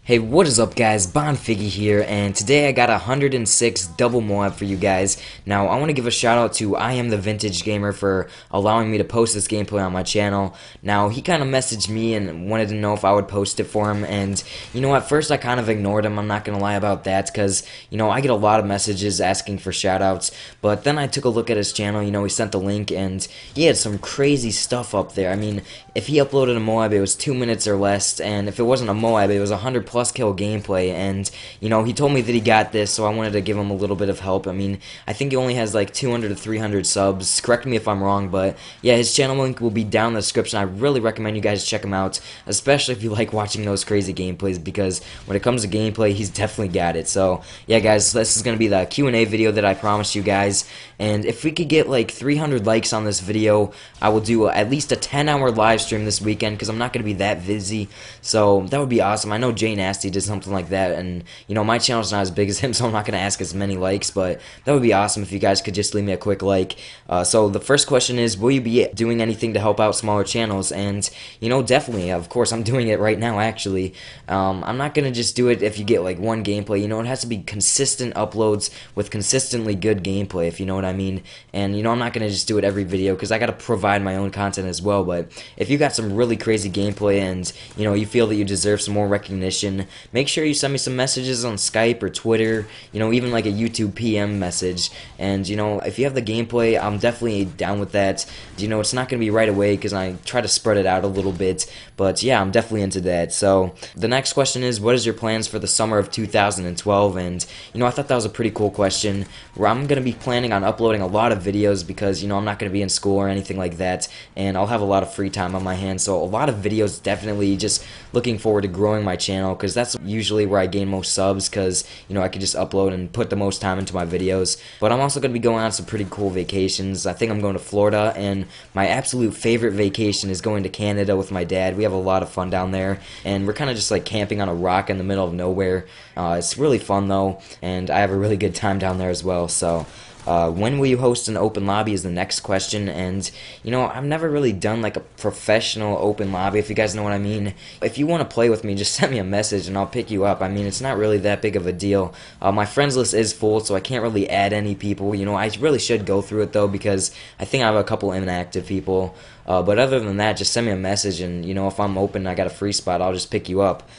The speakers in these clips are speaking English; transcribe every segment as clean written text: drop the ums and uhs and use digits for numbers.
Hey, what is up guys, Bonfiggy here, and today I got 106 double MOAB for you guys. Now, I want to give a shout out to I Am the Vintage Gamer for allowing me to post this gameplay on my channel. Now, he kind of messaged me and wanted to know if I would post it for him, and you know, at first I kind of ignored him, I'm not going to lie about that, because, you know, I get a lot of messages asking for shout outs, but then I took a look at his channel, you know, he sent the link, and he had some crazy stuff up there. I mean, if he uploaded a MOAB, it was 2 minutes or less, and if it wasn't a MOAB, it was 100 plus kill gameplay, and you know, he told me that he got this, so I wanted to give him a little bit of help. I mean, I think he only has like 200 to 300 subs, correct me if I'm wrong, but yeah, his channel link will be down in the description. I really recommend you guys check him out, especially if you like watching those crazy gameplays, because when it comes to gameplay, he's definitely got it. So yeah guys, this is going to be the Q&A video that I promised you guys, and if we could get like 300 likes on this video, I will do at least a 10-hour live stream this weekend, because I'm not going to be that busy, so that would be awesome. I know Jay Nasty did something like that, and you know, my channel's not as big as him, so I'm not going to ask as many likes, but that would be awesome if you guys could just leave me a quick like. So the first question is, will you be doing anything to help out smaller channels? And you know, definitely, of course, I'm doing it right now actually. I'm not going to just do it if you get like one gameplay, you know, it has to be consistent uploads with consistently good gameplay, if you know what I mean. And you know, I'm not going to just do it every video, because I got to provide my own content as well. But if you got some really crazy gameplay and you know, you feel that you deserve some more recognition, make sure you send me some messages on Skype or Twitter, you know, even like a YouTube PM message. And you know, if you have the gameplay, I'm definitely down with that. You know, it's not going to be right away, because I try to spread it out a little bit, but yeah, I'm definitely into that. So the next question is, what is your plans for the summer of 2012? And you know, I thought that was a pretty cool question, where I'm going to be planning on uploading a lot of videos, because you know, I'm not going to be in school or anything like that, and I'll have a lot of free time on my hands, so a lot of videos. Definitely just looking forward to growing my channel, because that's usually where I gain most subs, because you know, I could just upload and put the most time into my videos. But I'm also going to be going on some pretty cool vacations. I think I'm going to Florida, and my absolute favorite vacation is going to Canada with my dad. We have a lot of fun down there, and we're kind of just like camping on a rock in the middle of nowhere. It's really fun though, and I have a really good time down there as well. So when will you host an open lobby is the next question. And you know, I've never really done like a professional open lobby, if you guys know what I mean. If you want to play with me, just send me a message and I'll pick you up. I mean, it's not really that big of a deal. My friends list is full, so I can't really add any people. You know, I really should go through it though, because I think I have a couple inactive people. But other than that, just send me a message, and you know, if I'm open, I got a free spot, I'll just pick you up.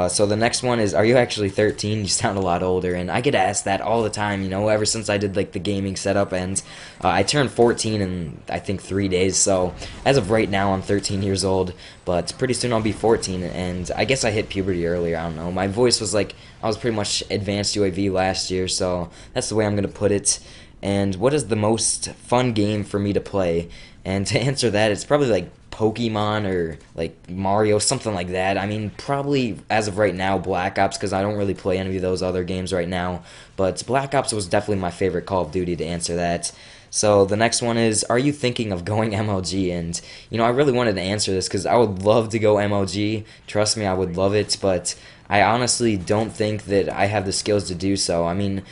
So the next one is, are you actually 13? You sound a lot older, and I get asked that all the time, you know, ever since I did like the gaming setup, and I turned 14 in I think 3 days, so as of right now I'm 13 years old, but pretty soon I'll be 14, and I guess I hit puberty earlier, I don't know. My voice was like, I was pretty much advanced UAV last year, so that's the way I'm going to put it. And what is the most fun game for me to play? And to answer that, it's probably like Pokemon or like Mario, something like that. I mean, probably as of right now, Black Ops, because I don't really play any of those other games right now. But Black Ops was definitely my favorite Call of Duty, to answer that. So the next one is, are you thinking of going MLG? And you know, I really wanted to answer this, because I would love to go MLG. Trust me, I would love it, but I honestly don't think that I have the skills to do so. I mean,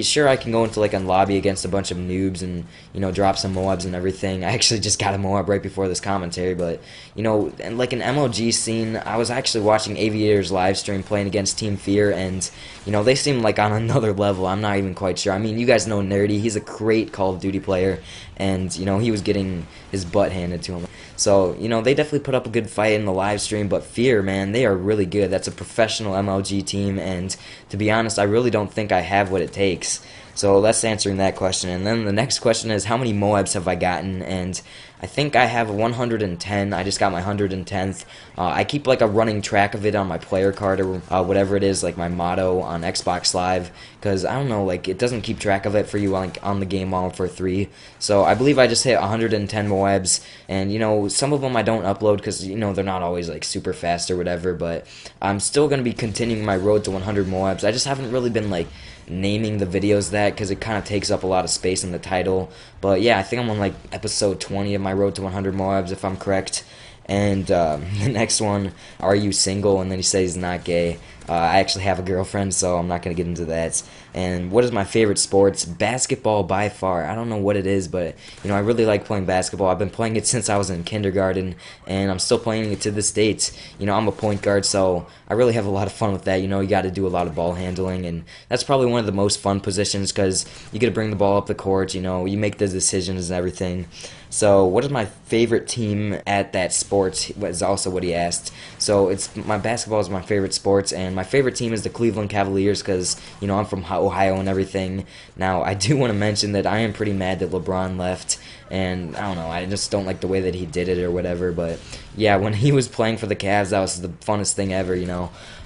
sure, I can go into like a lobby against a bunch of noobs and, you know, drop some MOABs and everything. I actually just got a MOAB right before this commentary, but, you know, and like an MLG scene, I was actually watching Aviator's live stream playing against Team Fear, and, you know, they seem like on another level. I'm not even quite sure. I mean, you guys know Nerdy. He's a great Call of Duty player, and, you know, he was getting his butt handed to him. So, you know, they definitely put up a good fight in the live stream, but Fear, man, they are really good. That's a professional MLG team, and to be honest, I really don't think I have what it takes. So that's answering that question. And then the next question is, how many MOABs have I gotten? And I think I have 110. I just got my 110th. I keep like a running track of it on my player card, or whatever it is, like my motto on Xbox Live, because I don't know, like it doesn't keep track of it for you like on the game while for 3. So I believe I just hit 110 MOABs, and you know, some of them I don't upload because, you know, they're not always like super fast or whatever, but I'm still going to be continuing my road to 100 MOABs. I just haven't really been like naming the videos that, because it kind of takes up a lot of space in the title. But yeah, I think I'm on like episode 20 of my road to 100 MOABs, if I'm correct. And the next one, are you single? And then he says he's not gay. I actually have a girlfriend, so I'm not going to get into that. And what is my favorite sports? Basketball by far. I don't know what it is, but I really like playing basketball. I've been playing it since I was in kindergarten, and I'm still playing it to this date. I'm a point guard, so I really have a lot of fun with that. You got to do a lot of ball handling, and that's probably one of the most fun positions because you get to bring the ball up the court. You make the decisions and everything. So, what is my favorite team at that sport? Was also what he asked. So, it's my basketball is my favorite sports, and my favorite team is the Cleveland Cavaliers because I'm from Ohio and everything. Now, I do want to mention that I am pretty mad that LeBron left, and I don't know, I just don't like the way that he did it or whatever. But yeah, when he was playing for the Cavs, that was the funnest thing ever.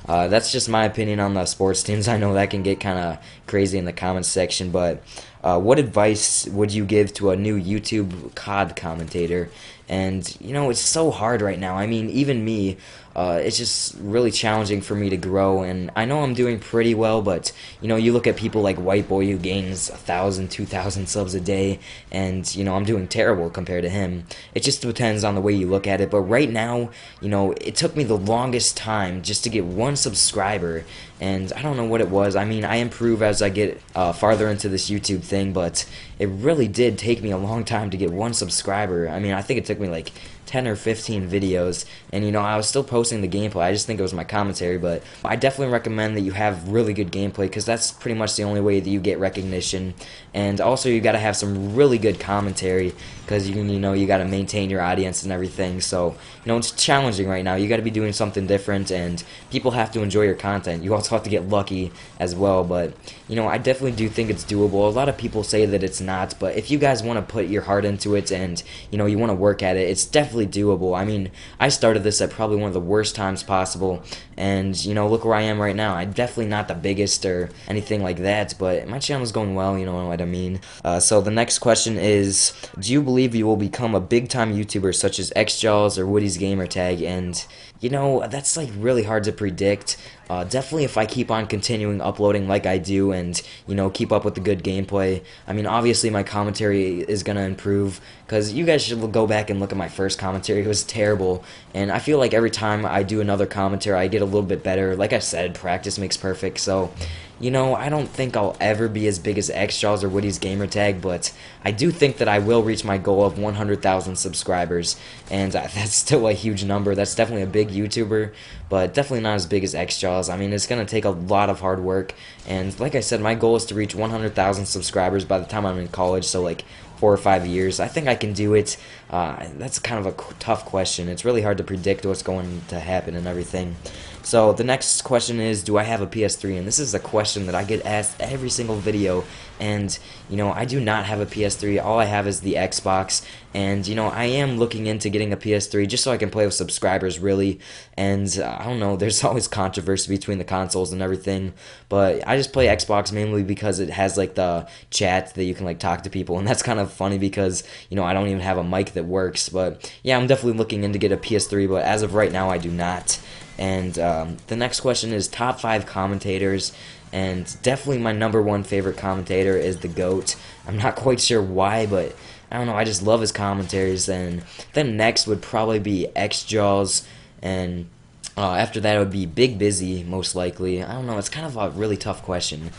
That's just my opinion on the sports teams. I know that can get kind of crazy in the comments section, but what advice would you give to a new YouTube COD commentator? And it's so hard right now. I mean, even me, it's just really challenging for me to grow. And I know I'm doing pretty well, but you look at people like White Boy who gains 1,000, 2,000 subs a day, and I'm doing terrible compared to him. It just depends on the way you look at it. But right now, it took me the longest time just to get one subscriber, and I don't know what it was. I mean, I improve as I get farther into this YouTube thing, but it really did take me a long time to get one subscriber. I mean, I think it took me like 10 or 15 videos, and I was still posting the gameplay. I just think it was my commentary, but I definitely recommend that you have really good gameplay because that's pretty much the only way that you get recognition. And also you got to have some really good commentary because you got to maintain your audience and everything. So it's challenging right now. You got to be doing something different, and people have to enjoy your content. You also have to get lucky as well, but I definitely do think it's doable. A lot of people say that it's not, but if you guys want to put your heart into it and you want to work at it, it's definitely doable. I mean, I started this at probably one of the worst times possible, and look where I am right now. I'm definitely not the biggest or anything like that, but my channel's going well, you know what I mean. So the next question is, do you believe you will become a big time YouTuber such as XJaws or Woody's Gamertag? And that's like really hard to predict. Definitely if I keep on continuing uploading like I do and, keep up with the good gameplay. I mean, obviously my commentary is going to improve because you guys should go back and look at my first commentary. It was terrible, and I feel like every time I do another commentary, I get a little bit better. Like I said, practice makes perfect, so I don't think I'll ever be as big as XJaws or Woody's Gamertag, but I do think that I will reach my goal of 100,000 subscribers, and that's still a huge number. That's definitely a big YouTuber, but definitely not as big as XJaws. I mean, it's going to take a lot of hard work, and like I said, my goal is to reach 100,000 subscribers by the time I'm in college, so like 4 or 5 years. I think I can do it. That's kind of a tough question. It's really hard to predict what's going to happen and everything. So the next question is, do I have a PS3? And this is a question that I get asked every single video, and I do not have a PS3. All I have is the Xbox, and I am looking into getting a PS3 just so I can play with subscribers, really. And I don't know, there's always controversy between the consoles and everything, but I just play Xbox mainly because it has like the chat that you can like talk to people, and that's kind of funny because I don't even have a mic that works. But yeah, I'm definitely looking into get a PS3, but as of right now I do not. And the next question is top 5 commentators, and definitely my #1 favorite commentator is the GOAT. I'm not quite sure why, but I don't know, I just love his commentaries. And then next would probably be XJaws, and after that it would be Big Busy, most likely. I don't know, it's kind of a really tough question.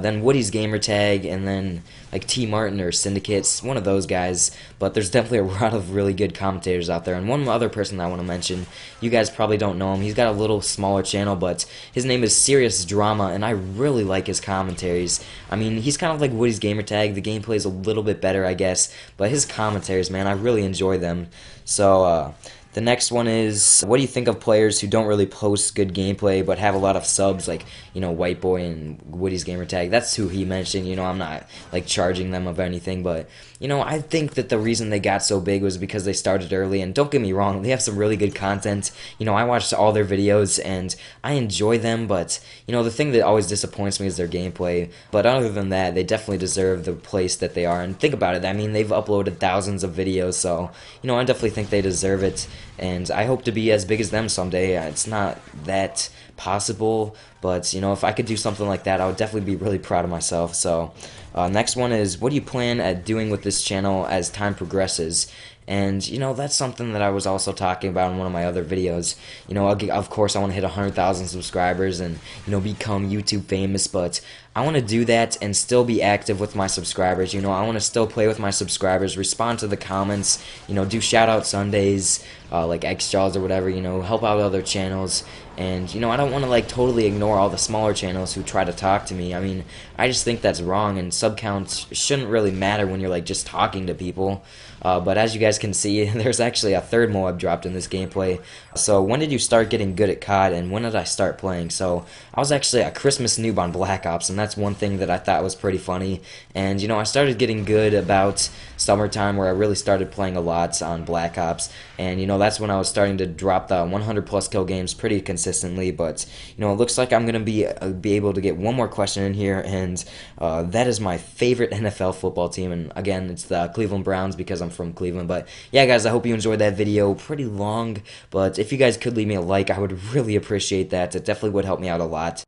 Then Woody's Gamertag, and then like T Martin or Syndicates, one of those guys. But there's definitely a lot of really good commentators out there. And one other person I want to mention, you guys probably don't know him. He's got a little smaller channel, but his name is Serious Drama, and I really like his commentaries. I mean, he's kind of like Woody's Gamertag. The gameplay is a little bit better, I guess, but his commentaries, man, I really enjoy them. So, the next one is, what do you think of players who don't really post good gameplay but have a lot of subs, like, White Boy and Woody's Gamertag? That's who he mentioned. I'm not, like, charging them of anything, but, I think that the reason they got so big was because they started early, and don't get me wrong, they have some really good content. I watched all their videos, and I enjoy them, but, the thing that always disappoints me is their gameplay. But other than that, they definitely deserve the place that they are, and think about it. I mean, they've uploaded thousands of videos, so, I definitely think they deserve it. and I hope to be as big as them someday. It's not that possible, but you know, if I could do something like that, I would definitely be really proud of myself. So next one is, what do you plan at doing with this channel as time progresses? And you know, that's something that I was also talking about in one of my other videos. You know, of course I want to hit 100,000 subscribers and, you know, become YouTube famous, but I want to do that and still be active with my subscribers. You know, I want to still play with my subscribers, respond to the comments, you know, do shout out Sundays, like X-Jaws or whatever, you know, help out other channels. And, you know, I don't want to, like, totally ignore all the smaller channels who try to talk to me. I mean, I just think that's wrong, and sub counts shouldn't really matter when you're, like, just talking to people. But as you guys can see, there's actually a third MOAB dropped in this gameplay. So when did you start getting good at COD, and when did I start playing? So I was actually a Christmas noob on Black Ops, and that's one thing that I thought was pretty funny. And, you know, I started getting good about summertime, where I really started playing a lot on Black Ops. And, you know, that's when I was starting to drop the 100 plus kill games pretty consistently. But, you know, it looks like I'm going to be able to get one more question in here, and that is my favorite NFL football team. And again, it's the Cleveland Browns, because I'm from Cleveland. But yeah, guys, I hope you enjoyed that video. Pretty long, but if you guys could leave me a like, I would really appreciate that. It definitely would help me out a lot.